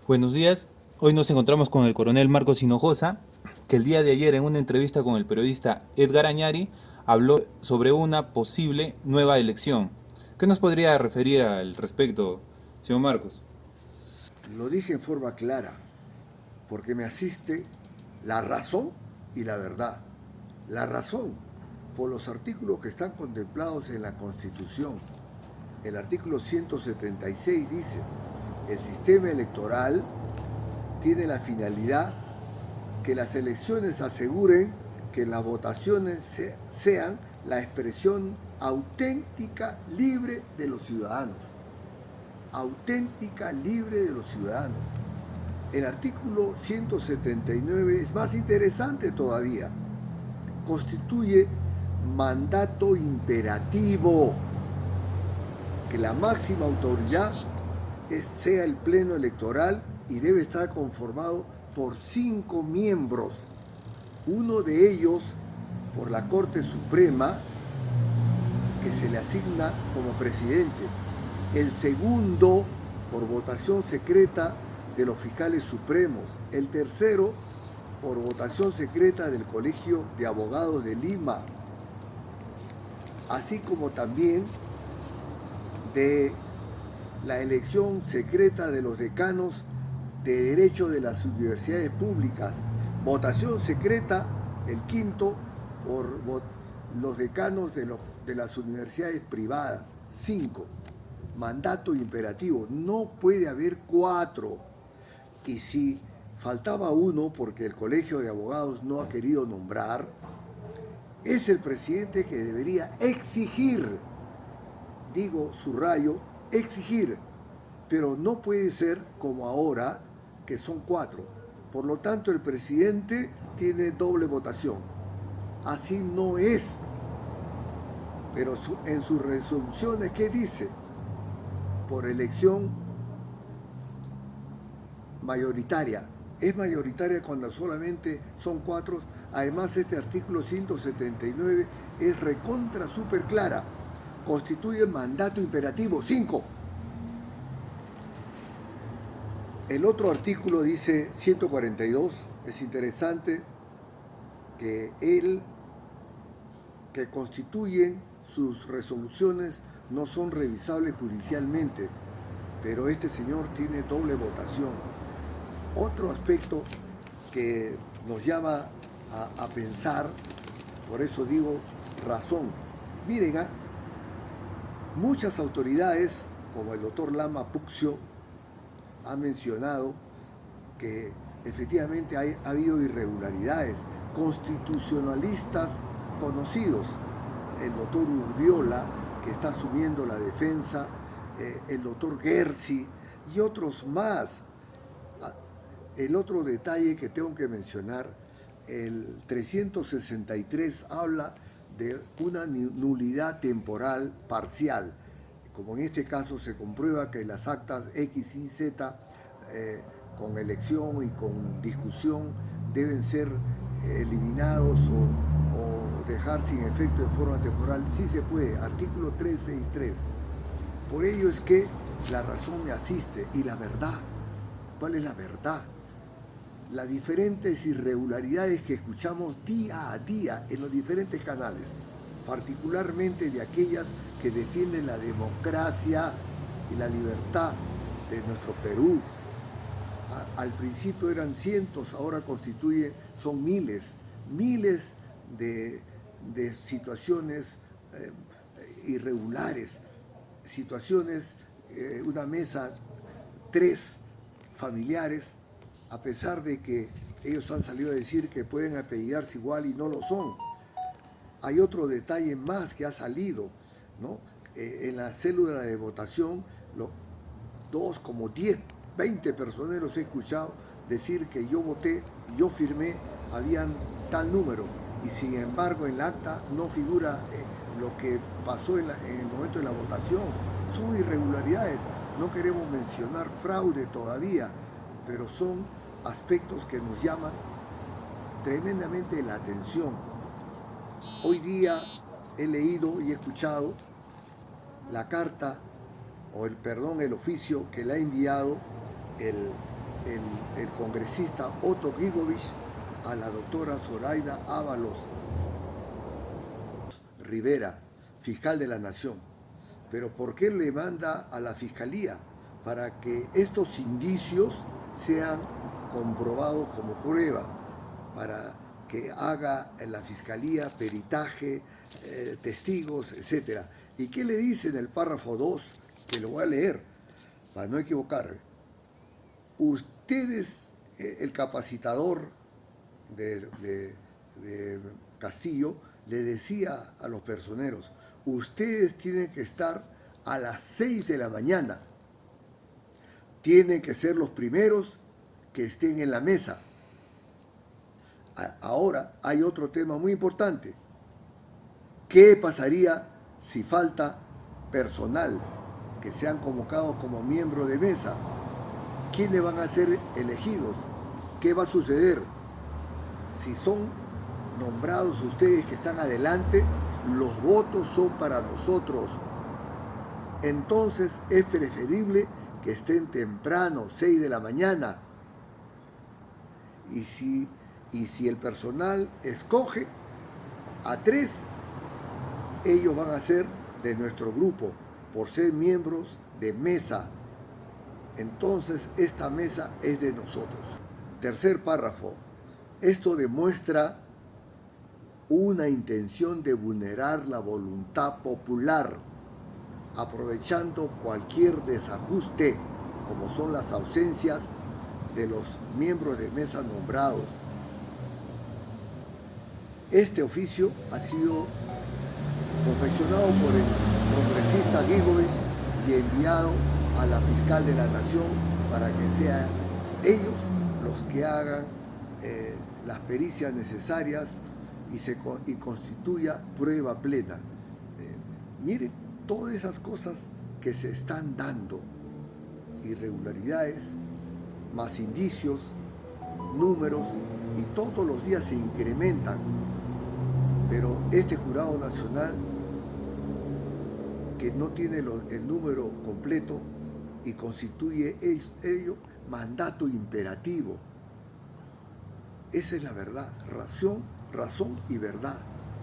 Buenos días. Hoy nos encontramos con el coronel Marcos Hinojosa, que el día de ayer en una entrevista con el periodista Edgar Añari habló sobre una posible nueva elección. ¿Qué nos podría referir al respecto, señor Marcos? Lo dije en forma clara, porque me asiste la razón y la verdad. La razón, por los artículos que están contemplados en la Constitución. El artículo 176 dice, el sistema electoral tiene la finalidad que las elecciones aseguren que las votaciones sean la expresión auténtica, libre de los ciudadanos. Auténtica, libre de los ciudadanos. El artículo 179 es más interesante todavía. Constituye mandato imperativo que la máxima autoridad sea el Pleno Electoral y debe estar conformado por 5 miembros. Uno de ellos por la Corte Suprema, que se le asigna como presidente. El segundo por votación secreta de los fiscales supremos. El tercero por votación secreta del Colegio de Abogados de Lima, así como también de la elección secreta de los decanos de Derecho de las universidades públicas. Votación secreta, el quinto, por los decanos de las universidades privadas. 5. Mandato imperativo. No puede haber 4. Y si faltaba uno porque el Colegio de Abogados no ha querido nombrar, es el presidente que debería exigir, digo subrayo, exigir, pero no puede ser como ahora, que son 4. Por lo tanto, el presidente tiene doble votación. Así no es. Pero en sus resoluciones, ¿qué dice? Por elección mayoritaria. Es mayoritaria cuando solamente son 4. Además, este artículo 179 es recontra súper clara. Constituye mandato imperativo. 5. El otro artículo dice 142. Es interesante que que constituyen sus resoluciones no son revisables judicialmente, pero este señor tiene doble votación. Otro aspecto que nos llama a pensar, por eso digo razón. Miren, muchas autoridades, como el doctor Lama Puccio, ha mencionado que efectivamente ha habido irregularidades. Constitucionalistas conocidos, el doctor Urbiola, que está asumiendo la defensa, el doctor Gersi y otros más. El otro detalle que tengo que mencionar, el 363 habla de una nulidad temporal parcial, como en este caso se comprueba que las actas X y Z con elección y con discusión deben ser eliminados o dejar sin efecto en forma temporal. Sí se puede, artículo 363. Por ello es que la razón me asiste. Y la verdad, ¿cuál es la verdad? Las diferentes irregularidades que escuchamos día a día en los diferentes canales, particularmente de aquellas que defienden la democracia y la libertad de nuestro Perú. Al principio eran cientos, ahora son miles de situaciones irregulares, situaciones, una mesa, 3 familiares, a pesar de que ellos han salido a decir que pueden apellidarse igual y no lo son. Hay otro detalle más que ha salido, ¿no? En la célula de votación, como 10, 20 personeros he escuchado decir que yo voté, yo firmé, habían tal número, y sin embargo en el acta no figura lo que pasó en el momento de la votación. Son irregularidades. No queremos mencionar fraude todavía, pero son aspectos que nos llaman tremendamente la atención. Hoy día he leído y he escuchado la carta, el oficio que le ha enviado el congresista Otto Gingovic a la doctora Zoraida Ábalos Rivera, fiscal de la Nación. Pero ¿por qué le manda a la Fiscalía? Para que estos indicios sean comprobados como prueba, para que haga en la Fiscalía peritaje, testigos, etc. ¿Y qué le dice en el párrafo 2? Que lo voy a leer, para no equivocarme. Ustedes, el capacitador de Castillo, le decía a los personeros, ustedes tienen que estar a las 6 de la mañana, tienen que ser los primeros que estén en la mesa. Ahora hay otro tema muy importante. ¿Qué pasaría si falta personal que sean convocados como miembros de mesa? ¿Quiénes van a ser elegidos? ¿Qué va a suceder? Si son nombrados ustedes que están adelante, los votos son para nosotros. Entonces es preferible que estén temprano, 6 de la mañana. Y si el personal escoge a 3, ellos van a ser de nuestro grupo, por ser miembros de mesa. Entonces esta mesa es de nosotros. Tercer párrafo. Esto demuestra una intención de vulnerar la voluntad popular, aprovechando cualquier desajuste, como son las ausencias de los miembros de mesa nombrados. Este oficio ha sido confeccionado por el congresista Gingovic y enviado a la fiscal de la Nación para que sean ellos los que hagan las pericias necesarias y constituya prueba plena. Miren todas esas cosas que se están dando, irregularidades, más indicios, números, y todos los días se incrementan. Pero este jurado nacional, que no tiene el número completo y constituye ello mandato imperativo. Esa es la verdad, razón y verdad.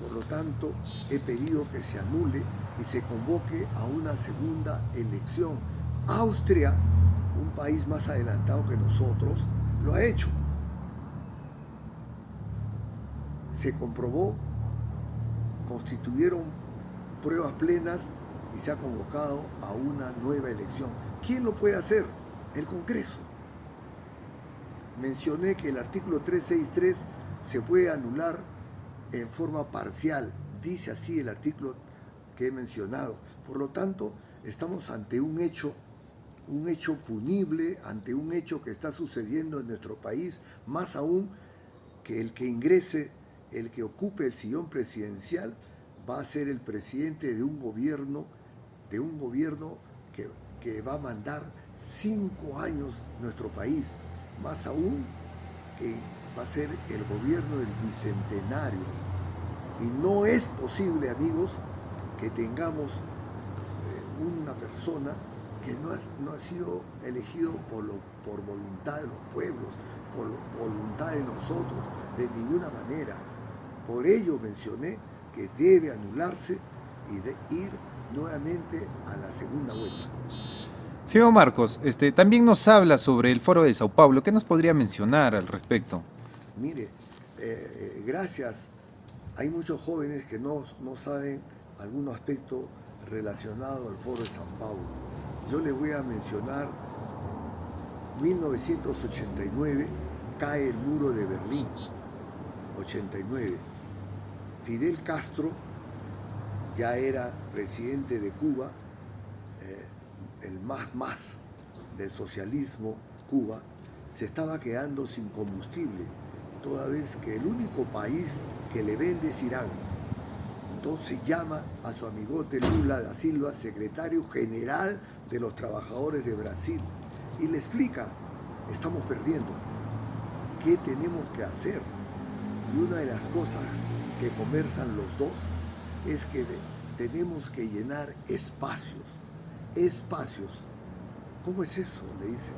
Por lo tanto, he pedido que se anule y se convoque a una segunda elección. Austria, un país más adelantado que nosotros, lo ha hecho. Se comprobó, constituyeron pruebas plenas y se ha convocado a una nueva elección. ¿Quién lo puede hacer? El Congreso. Mencioné que el artículo 363 se puede anular en forma parcial. Dice así el artículo que he mencionado. Por lo tanto, estamos ante un hecho punible, ante un hecho que está sucediendo en nuestro país, más aún que el que ingrese, el que ocupe el sillón presidencial, va a ser el presidente de un gobierno que va a mandar 5 años nuestro país, más aún que va a ser el gobierno del bicentenario. Y no es posible, amigos, que tengamos una persona que no ha sido elegido por voluntad de los pueblos, por voluntad de nosotros, de ninguna manera. Por ello mencioné que debe anularse y de ir nuevamente a la segunda vuelta. Señor Marcos, también nos habla sobre el Foro de Sao Paulo. ¿Qué nos podría mencionar al respecto? Mire, gracias. Hay muchos jóvenes que no saben algún aspecto relacionado al Foro de Sao Paulo. Yo les voy a mencionar 1989, cae el muro de Berlín. 89. Fidel Castro ya era presidente de Cuba, el más del socialismo. Cuba se estaba quedando sin combustible, toda vez que el único país que le vende es Irán. Entonces llama a su amigote Lula da Silva, secretario general de los trabajadores de Brasil, y le explica, estamos perdiendo, ¿qué tenemos que hacer? Y una de las cosas que conversan los dos es que tenemos que llenar espacios. ¿Cómo es eso? Le dicen.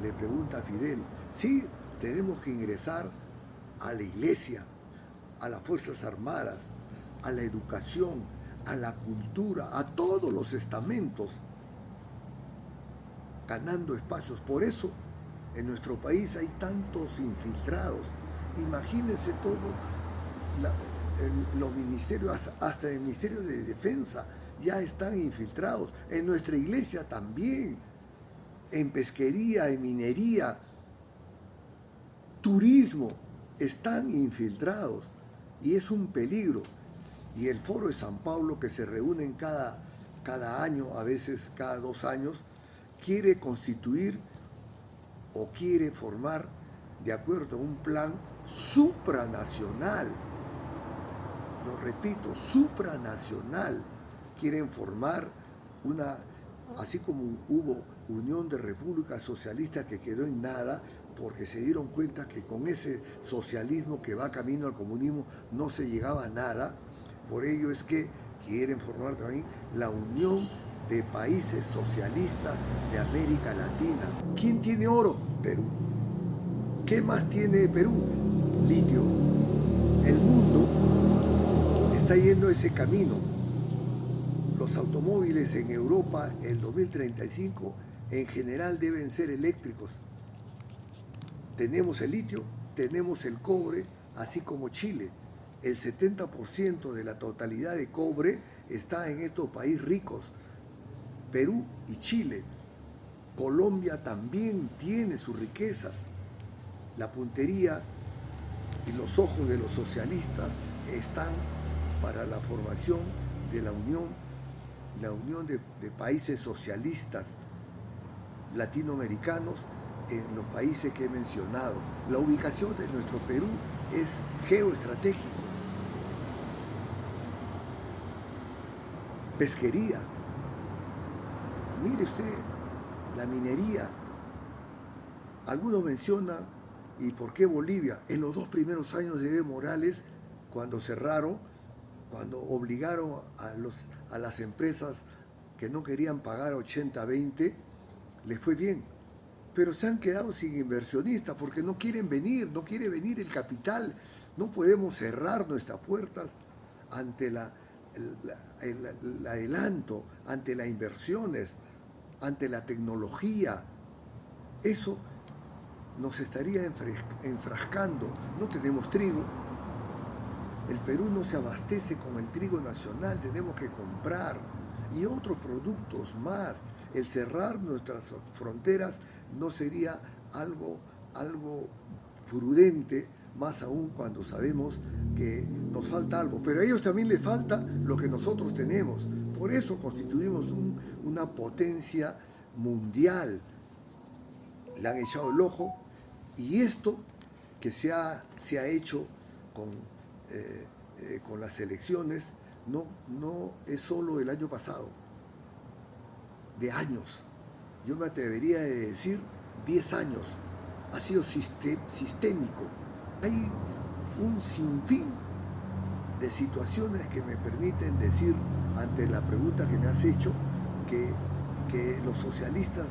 le pregunta a Fidel, sí, tenemos que ingresar a la iglesia, a las Fuerzas Armadas, a la educación, a la cultura, a todos los estamentos, ganando espacios. Por eso en nuestro país hay tantos infiltrados. Imagínense todo, los ministerios, hasta el Ministerio de Defensa, ya están infiltrados. En nuestra iglesia también, en pesquería, en minería, turismo, están infiltrados. Y es un peligro. Y el Foro de San Pablo, que se reúnen cada año, a veces cada 2 años, quiere constituir o quiere formar, de acuerdo a un plan supranacional. Lo repito, supranacional. Quieren formar una, así como hubo Unión de Repúblicas Socialistas que quedó en nada, porque se dieron cuenta que con ese socialismo que va camino al comunismo no se llegaba a nada. Por ello es que quieren formar también la Unión de Países Socialistas de América Latina. ¿Quién tiene oro? Perú. ¿Qué más tiene Perú? Litio. El mundo está yendo ese camino. Los automóviles en Europa en 2035 en general deben ser eléctricos. Tenemos el litio, tenemos el cobre, así como Chile. El 70% de la totalidad de cobre está en estos países ricos, Perú y Chile. Colombia también tiene sus riquezas. La puntería y los ojos de los socialistas están para la formación de la Unión de Países Socialistas latinoamericanos en los países que he mencionado. La ubicación de nuestro Perú es geoestratégico. Pesquería. Mire usted, la minería. Algunos mencionan, ¿y por qué Bolivia? En los 2 primeros años de Evo Morales, cuando cerraron, cuando obligaron a las empresas que no querían pagar 80-20, les fue bien. Pero se han quedado sin inversionistas porque no quieren venir, no quiere venir el capital. No podemos cerrar nuestras puertas ante el adelanto, ante las inversiones, ante la tecnología. Eso nos estaría enfrascando. No tenemos trigo. El Perú no se abastece con el trigo nacional, tenemos que comprar. Y otros productos más. El cerrar nuestras fronteras no sería algo prudente, más aún cuando sabemos que nos falta algo. Pero a ellos también les falta lo que nosotros tenemos. Por eso constituimos una potencia mundial. Le han echado el ojo, y esto que se ha hecho con las elecciones no es solo el año pasado, de años. Yo me atrevería a decir 10 años. Ha sido sistémico. Hay un sinfín de situaciones que me permiten decir, ante la pregunta que me has hecho, que los socialistas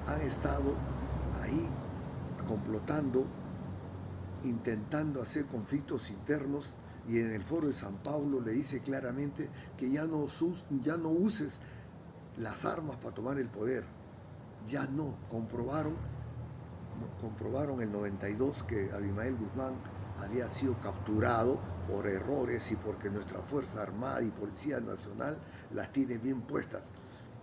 han estado ahí complotando, intentando hacer conflictos internos, y en el Foro de San Pablo le dice claramente que ya no uses las armas para tomar el poder. Ya no. Comprobaron el 92 que Abimael Guzmán había sido capturado por errores y porque nuestra Fuerza Armada y Policía Nacional las tiene bien puestas.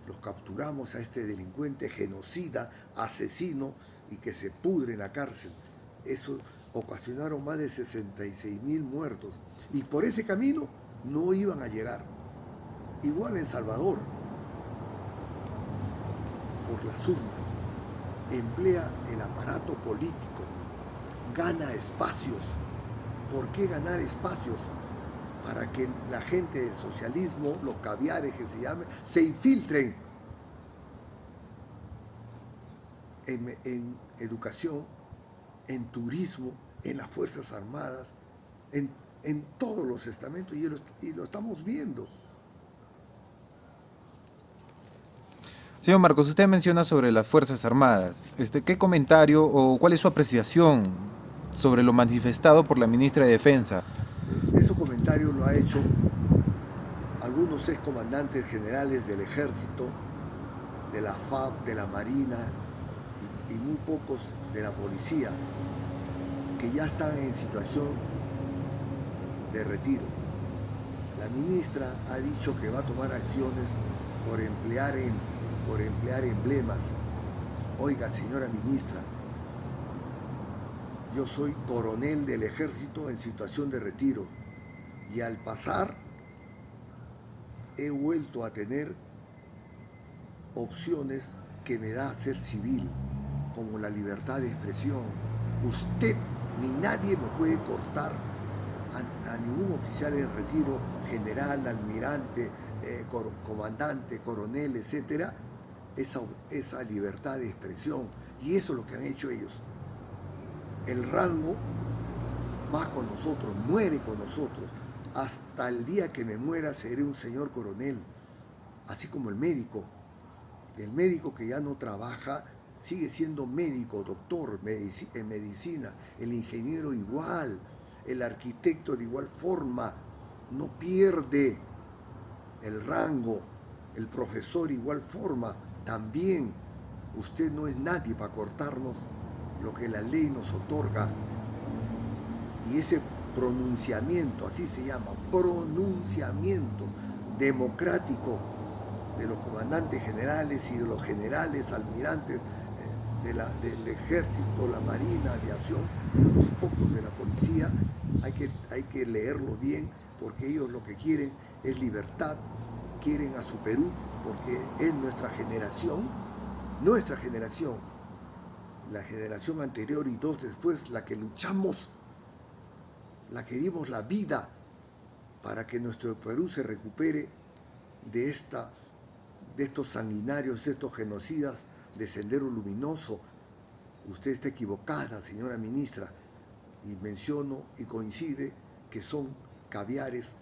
Los capturamos a este delincuente genocida, asesino, y que se pudre en la cárcel. Eso ocasionaron más de 66.000 muertos. Y por ese camino no iban a llegar. Igual en Salvador, por las urnas, emplea el aparato político, gana espacios. ¿Por qué ganar espacios? Para que la gente del socialismo, los caviares que se llamen, se infiltren en educación, en turismo, en las Fuerzas Armadas, en todos los estamentos, y lo estamos viendo. Señor Marcos, usted menciona sobre las Fuerzas Armadas. ¿Qué comentario o cuál es su apreciación sobre lo manifestado por la ministra de Defensa? Esos comentarios lo ha hecho algunos excomandantes generales del Ejército, de la FAB, de la Marina y muy pocos de la Policía, que ya están en situación de retiro. La ministra ha dicho que va a tomar acciones por emplear emblemas. Oiga, señora ministra, yo soy coronel del Ejército en situación de retiro y al pasar he vuelto a tener opciones que me da ser civil, como la libertad de expresión. Usted ni nadie me puede cortar a ningún oficial en retiro, general, almirante, comandante, coronel, etcétera, esa libertad de expresión. Y eso es lo que han hecho ellos. El rango va con nosotros, muere con nosotros. Hasta el día que me muera seré un señor coronel, así como el médico. El médico que ya no trabaja sigue siendo médico, doctor en medicina, el ingeniero igual, el arquitecto de igual forma, no pierde el rango, el profesor igual forma, también. Usted no es nadie para cortarnos lo que la ley nos otorga. Y ese pronunciamiento, así se llama, pronunciamiento democrático de los comandantes generales y de los generales, almirantes del Ejército, la Marina, aviación, y los pocos de la Policía, hay que leerlo bien, porque ellos lo que quieren es libertad, quieren a su Perú, porque es nuestra generación, la generación anterior y dos después, la que luchamos, la que dimos la vida para que nuestro Perú se recupere de estos sanguinarios, de estos genocidas de Sendero Luminoso. Usted está equivocada, señora ministra, y menciono y coincide que son caviares,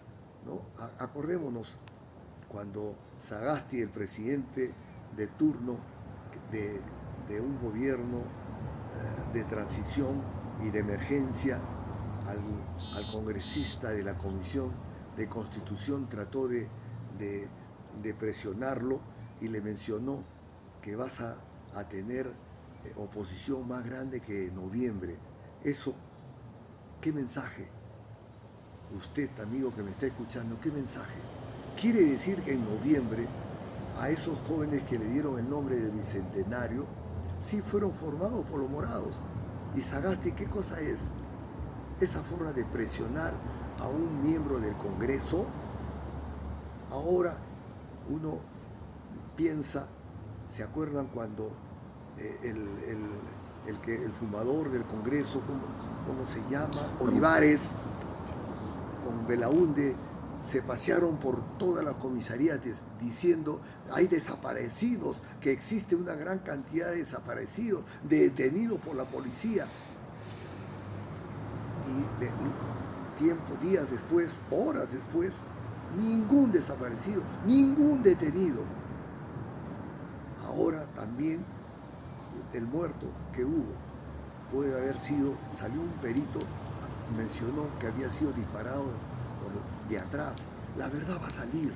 ¿no? Acordémonos cuando Sagasti, el presidente de turno de un gobierno de transición y de emergencia, al congresista de la Comisión de Constitución trató de presionarlo y le mencionó que vas a tener oposición más grande que en noviembre. Eso, ¿qué mensaje? Usted, amigo que me está escuchando, ¿qué mensaje? Quiere decir que en noviembre a esos jóvenes que le dieron el nombre de Bicentenario, sí fueron formados por los morados. Y Sagasti, ¿qué cosa es? Esa forma de presionar a un miembro del Congreso. Ahora uno piensa, ¿se acuerdan cuando el fumador del Congreso, ¿cómo se llama? Olivares, con Belaúnde, se pasearon por todas las comisarías diciendo hay desaparecidos, que existe una gran cantidad de desaparecidos, detenidos por la policía? Y días después, horas después, ningún desaparecido, ningún detenido. Ahora también el muerto que hubo puede haber sido, salió un perito, mencionó que había sido disparado de atrás. La verdad va a salir,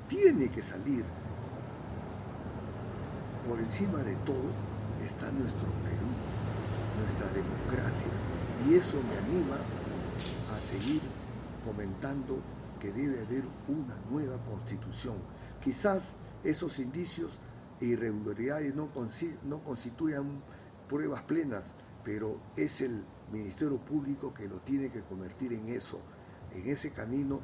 tiene que salir. Por encima de todo está nuestro Perú, nuestra democracia, y eso me anima a seguir comentando que debe haber una nueva constitución. Quizás esos indicios e irregularidades no constituyan pruebas plenas, pero es el Ministerio Público que lo tiene que convertir en eso. En ese camino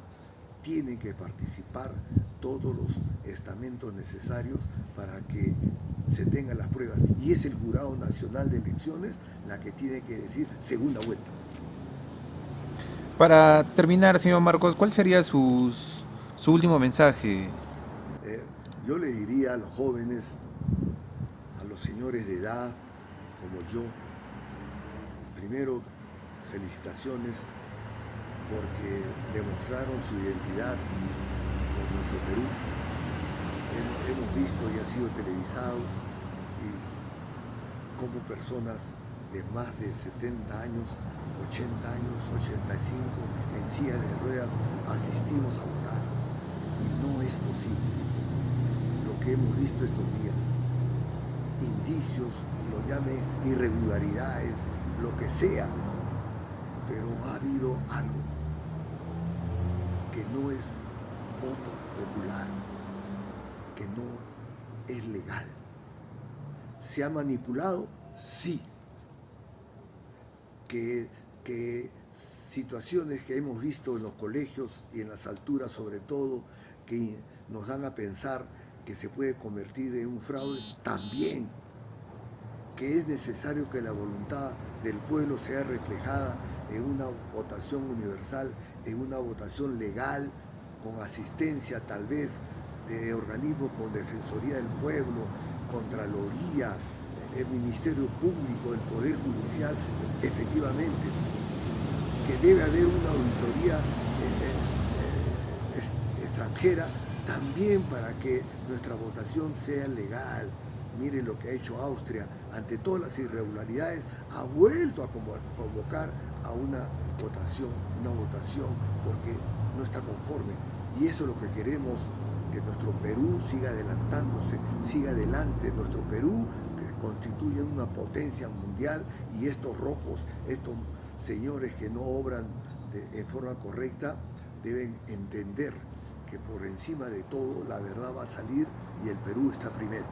tienen que participar todos los estamentos necesarios para que se tengan las pruebas. Y es el Jurado Nacional de Elecciones la que tiene que decir segunda vuelta. Para terminar, señor Marcos, ¿cuál sería su último mensaje? Yo le diría a los jóvenes, a los señores de edad como yo, primero, felicitaciones porque demostraron su identidad con nuestro Perú. hemos visto y ha sido televisado y como personas de más de 70 años, 80 años, 85 en silla de ruedas asistimos a votar y no es posible lo que hemos visto estos días, indicios, lo llame irregularidades, lo que sea, pero ha habido algo que no es voto popular, que no es legal. ¿Se ha manipulado? Sí. Que situaciones que hemos visto en los colegios y en las alturas sobre todo, que nos dan a pensar que se puede convertir en un fraude, también. Que es necesario que la voluntad del pueblo sea reflejada en una votación universal, en una votación legal, con asistencia tal vez de organismos como Defensoría del Pueblo, Contraloría, el Ministerio Público, el Poder Judicial, efectivamente, que debe haber una auditoría extranjera también para que nuestra votación sea legal. Miren lo que ha hecho Austria ante todas las irregularidades, ha vuelto a convocar a una votación porque no está conforme. Y eso es lo que queremos, que nuestro Perú siga adelantándose, siga adelante. Nuestro Perú que constituye una potencia mundial y estos rojos, estos señores que no obran en forma correcta, deben entender que por encima de todo la verdad va a salir y el Perú está primero.